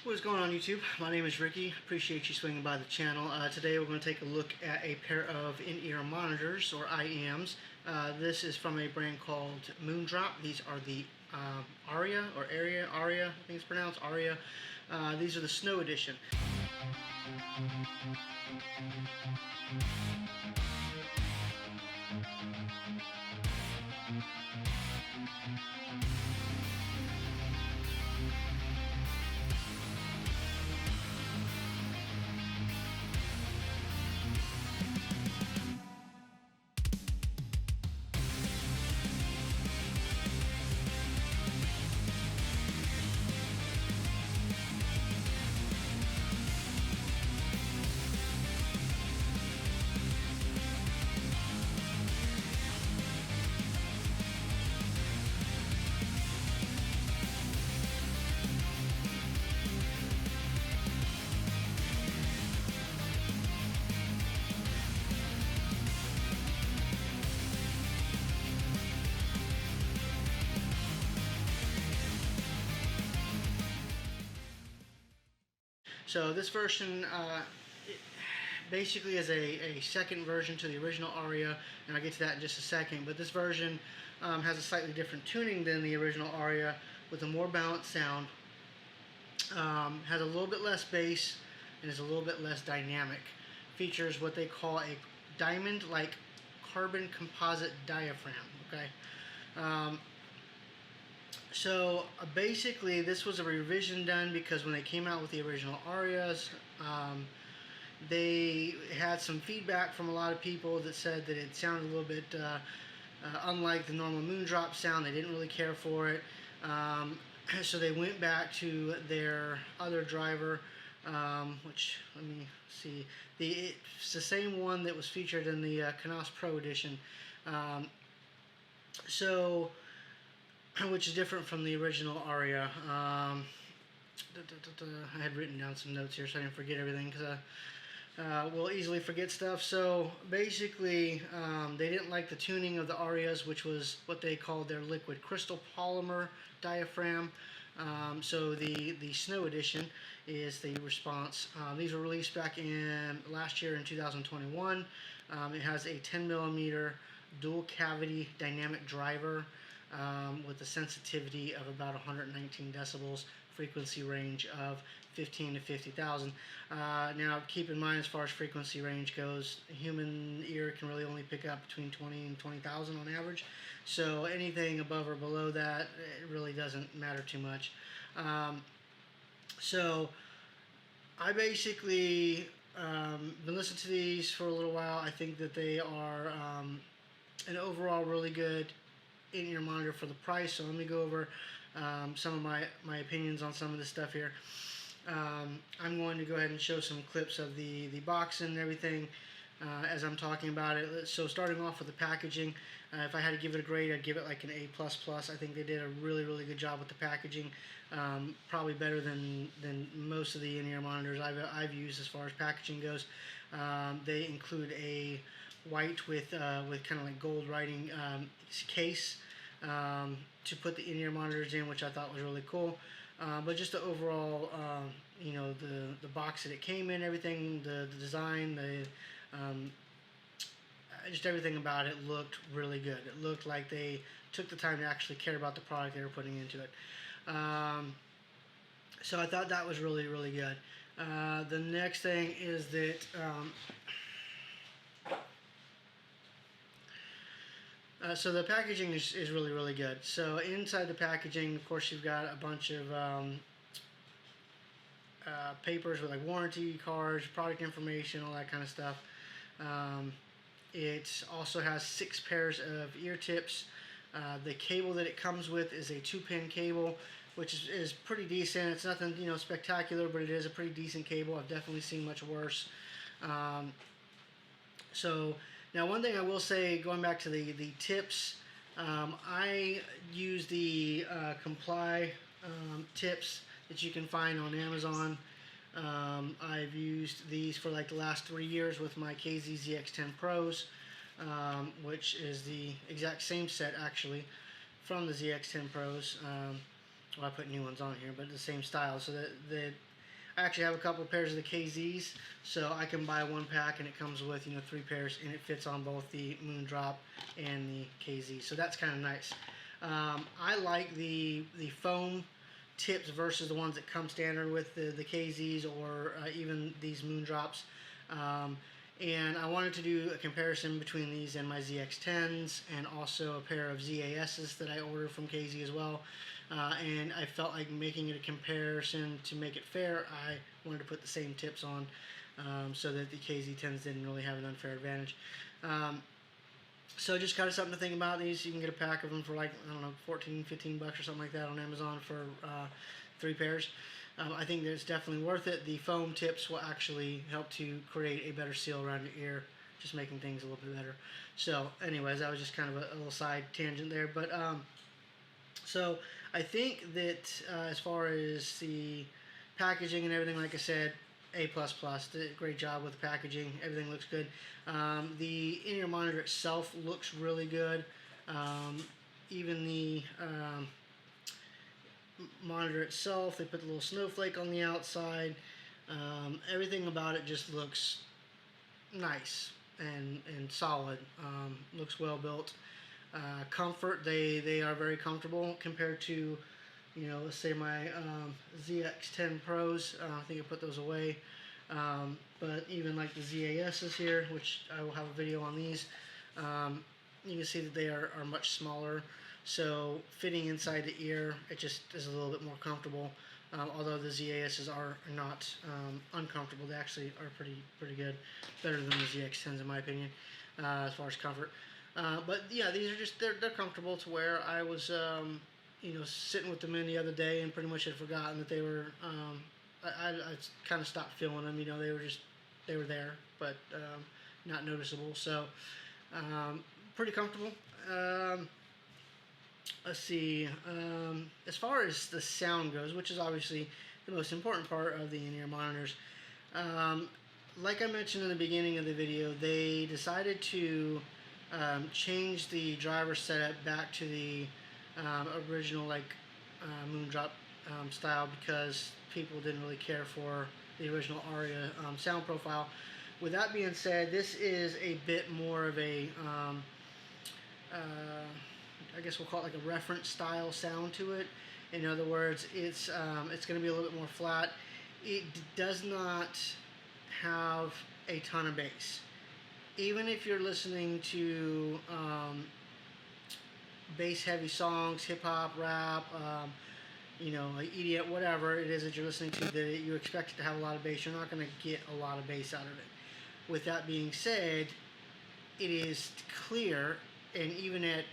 What's going on YouTube? My name is Ricky. Appreciate you swinging by the channel. Today we're going to take a look at a pair of in-ear monitors, or IEMs. This is from a brand called Moondrop. These are the Aria, or Aria, I think it's pronounced Aria. These are the Snow Edition. So this version basically is a second version to the original Aria, and I'll get to that in just a second. But this version has a slightly different tuning than the original Aria, with a more balanced sound, has a little bit less bass, and is a little bit less dynamic. Features what they call a diamond-like carbon composite diaphragm. Okay. So basically, this was a revision done because when they came out with the original Arias, they had some feedback from a lot of people that said that it sounded a little bit unlike the normal Moondrop sound. They didn't really care for it. So they went back to their other driver, which, let me see, it's the same one that was featured in the Canos Pro edition. Which is different from the original Aria. I had written down some notes here so I didn't forget everything, because we'll easily forget stuff. So basically, they didn't like the tuning of the Arias, which was what they called their liquid crystal polymer diaphragm. So the Snow Edition is the response. These were released back in last year in 2021. It has a 10mm dual cavity dynamic driver, with a sensitivity of about 119 decibels, frequency range of 15 to 50,000. Now, keep in mind, as far as frequency range goes, a human ear can really only pick up between 20 and 20,000 on average. So anything above or below that, it really doesn't matter too much. So I basically been listening to these for a little while. I think that they are an overall really good in-ear monitor for the price. So let me go over some of my opinions on some of this stuff here. I'm going to go ahead and show some clips of the box and everything as I'm talking about it. So starting off with the packaging, if I had to give it a grade, I'd give it like an A++. I think they did a really good job with the packaging, probably better than most of the in-ear monitors I've used as far as packaging goes. They include a white with kind of like gold writing case to put the in-ear monitors in, which I thought was really cool. But just the overall, the box that it came in, everything, the design, just everything about it looked really good. It looked like they took the time to actually care about the product they were putting into it. So I thought that was really good. The next thing is that so the packaging is really good. So inside the packaging, of course, you've got a bunch of papers with like warranty cards, product information, all that kind of stuff. It also has 6 pairs of ear tips. The cable that it comes with is a 2-pin cable, which is pretty decent. It's nothing spectacular, but it is a pretty decent cable. I've definitely seen much worse. So now, one thing I will say, going back to the tips, I use the Comply tips that you can find on Amazon. I've used these for like the last 3 years with my KZ ZX10 Pros, which is the exact same set actually from the ZX10 Pros. Well, I put new ones on here, but the same style. So that I actually have a couple pairs of the KZs, so I can buy one pack and it comes with 3 pairs, and it fits on both the Moondrop and the KZ. So that's kind of nice. I like the foam tips versus the ones that come standard with the KZs or even these Moondrops. Um, and I wanted to do a comparison between these and my ZX10s, and also a pair of ZASs that I ordered from KZ as well. And I felt like making it a comparison to make it fair. I wanted to put the same tips on, so that the KZ10s didn't really have an unfair advantage. So just kind of something to think about. These, you can get a pack of them for like, I don't know, 14, 15 bucks or something like that on Amazon for 3 pairs. I think that it's definitely worth it. The foam tips will actually help to create a better seal around your ear, just making things a little bit better. So anyways, that was just kind of a little side tangent there. But so I think that as far as the packaging and everything, like I said, A++. Did a great job with the packaging. Everything looks good. The in-ear monitor itself looks really good. Even the monitor itself, they put the little snowflake on the outside. Everything about it just looks nice and solid. Looks well built. Comfort, they are very comfortable compared to, let's say my ZX10 Pros. I think I put those away. But even like the ZASs here, which I will have a video on these, you can see that they are much smaller. So fitting inside the ear, it just is a little bit more comfortable. Although the ZASs are not uncomfortable, they actually are pretty good, better than the ZX10s in my opinion, as far as comfort. But yeah, these are just they're comfortable to wear. I was sitting with them in the other day and pretty much had forgotten that they were. I kind of stopped feeling them. They were there, but not noticeable. So pretty comfortable. Let's see. As far as the sound goes, which is obviously the most important part of the in-ear monitors, like I mentioned in the beginning of the video, they decided to change the driver setup back to the original Moondrop style, because people didn't really care for the original Aria sound profile. With that being said, this is a bit more of a I guess we'll call it like a reference style sound to it. In other words, it's going to be a little bit more flat. It does not have a ton of bass. Even if you're listening to bass-heavy songs, hip-hop, rap, EDM, whatever it is that you're listening to, that you expect it to have a lot of bass, you're not going to get a lot of bass out of it. With that being said, it is clear, and even at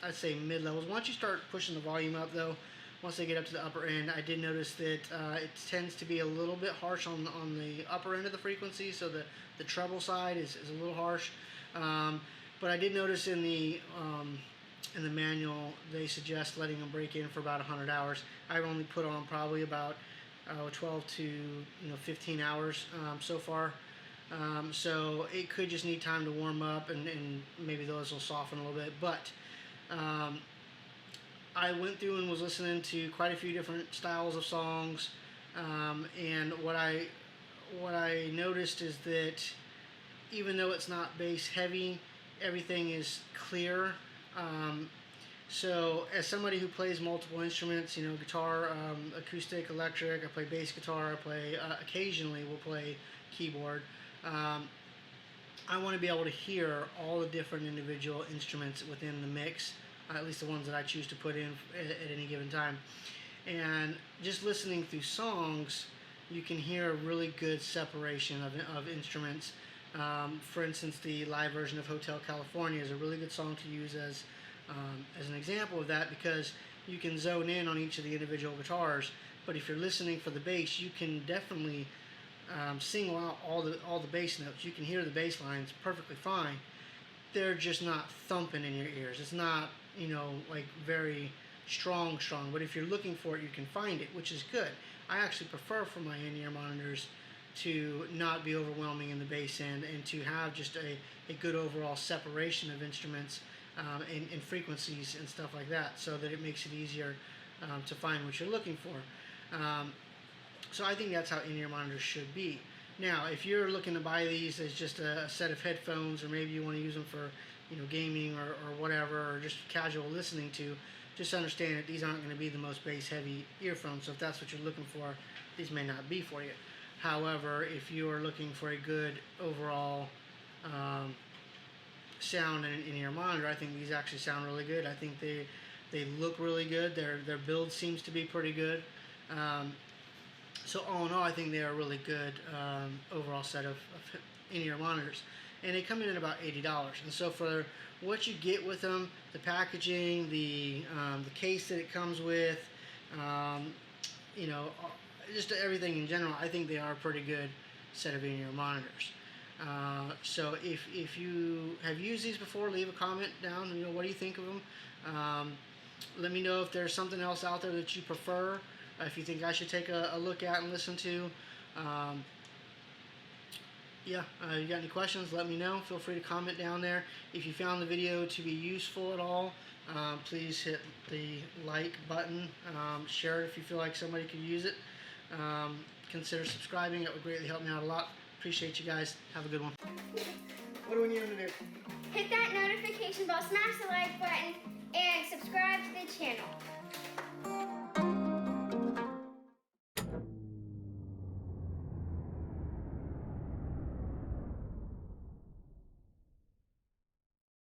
I'd say mid-levels. Once you start pushing the volume up, though, once they get up to the upper end, I did notice that it tends to be a little bit harsh on the upper end of the frequency, so the treble side is a little harsh. But I did notice in the manual, they suggest letting them break in for about 100 hours. I've only put on probably about 12 to 15 hours so far. So it could just need time to warm up, and maybe those will soften a little bit. But I went through and was listening to quite a few different styles of songs, and what I noticed is that even though it's not bass heavy, everything is clear. So as somebody who plays multiple instruments, guitar, acoustic, electric, I play bass guitar, I play, occasionally will play keyboard. I want to be able to hear all the different individual instruments within the mix, at least the ones that I choose to put in at any given time. And just listening through songs, you can hear a really good separation of instruments. For instance, the live version of Hotel California is a really good song to use as an example of that, because you can zone in on each of the individual guitars, but if you're listening for the bass, you can definitely single out all the bass notes. You can hear the bass lines perfectly fine. They're just not thumping in your ears. It's not, like very strong, but if you're looking for it, you can find it, which is good. I actually prefer for my in-ear monitors to not be overwhelming in the bass end, and to have just a good overall separation of instruments and frequencies and stuff like that, so that it makes it easier to find what you're looking for. So I think that's how in-ear monitors should be. Now, if you're looking to buy these as just a set of headphones, or maybe you want to use them for, gaming or whatever, or just casual listening to, just understand that these aren't going to be the most bass-heavy earphones. So if that's what you're looking for, these may not be for you. However, if you are looking for a good overall sound in an in-ear monitor, I think these actually sound really good. I think they look really good. Their build seems to be pretty good. So all in all, I think they are a really good overall set of in-ear monitors, and they come in at about $80. And so for what you get with them, the packaging, the case that it comes with, just everything in general, I think they are a pretty good set of in-ear monitors. So if you have used these before, leave a comment down. What do you think of them? Let me know if there's something else out there that you prefer. If you think I should take a look at and listen to. You got any questions, let me know. Feel free to comment down there. If you found the video to be useful at all, please hit the like button. Share it if you feel like somebody could use it. Consider subscribing. It would greatly help me out a lot. Appreciate you guys. Have a good one. What do we need them to do? Hit that notification bell, smash the like button, and subscribe to the channel.